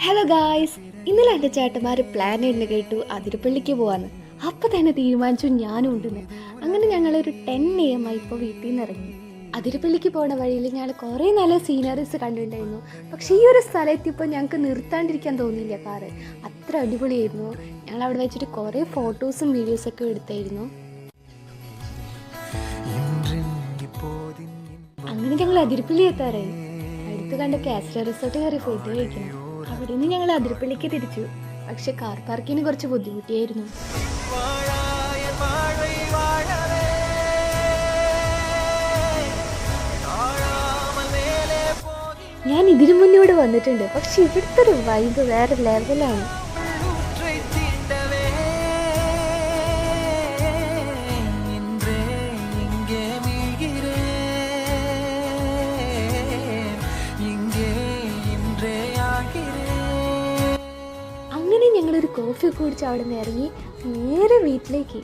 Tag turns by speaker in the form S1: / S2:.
S1: Hello guys, ഇന്നലെ എൻ്റെ ചേട്ടന്മാർ പ്ലാൻ ഇടുന്ന കേട്ടു അതിരപ്പള്ളിക്ക് പോകാമെന്ന്. അപ്പം തന്നെ തീരുമാനിച്ചു ഞാനും ഉണ്ടെന്ന്. അങ്ങനെ ഞങ്ങളൊരു 10 AM ഇപ്പോൾ വീട്ടിൽ നിന്ന് ഇറങ്ങി. അതിരപ്പള്ളിക്ക് പോണ വഴിയിൽ ഞങ്ങൾ കുറേ നല്ല സീനറീസ് കണ്ടിട്ടുണ്ടായിരുന്നു. പക്ഷേ ഈ ഒരു സ്ഥലത്തിപ്പോൾ ഞങ്ങൾക്ക് നിർത്താണ്ടിരിക്കാൻ തോന്നിയില്ല കാറ്. അത്ര അടിപൊളിയായിരുന്നു. ഞങ്ങൾ അവിടെ വെച്ചിട്ട് കുറേ ഫോട്ടോസും വീഡിയോസൊക്കെ എടുത്തായിരുന്നു. അങ്ങനെ ഞങ്ങൾ അതിരപ്പള്ളി എത്താറായി. അടുത്ത് കണ്ട കാസ്റ്റർ റിസോർട്ട് കയറി ഫുഡ് കഴിക്കണം. അവിടെ നിന്ന് ഞങ്ങൾ അതിരപ്പള്ളിക്ക് തിരിച്ചു. പക്ഷെ കാർ പാർക്കിന് കുറച്ച് ബുദ്ധിമുട്ടിയായിരുന്നു. ഞാൻ ഇതിനു മുന്നോട് വന്നിട്ടുണ്ട്, പക്ഷെ ഇവിടുത്തെ ഒരു വൈബ് വേറെ ലെവലാണ്. അങ്ങനെ ഞങ്ങളൊരു കോഫി കുടിച്ച് അവിടെ നിന്ന് ഇറങ്ങി നേരെ വീട്ടിലേക്ക്.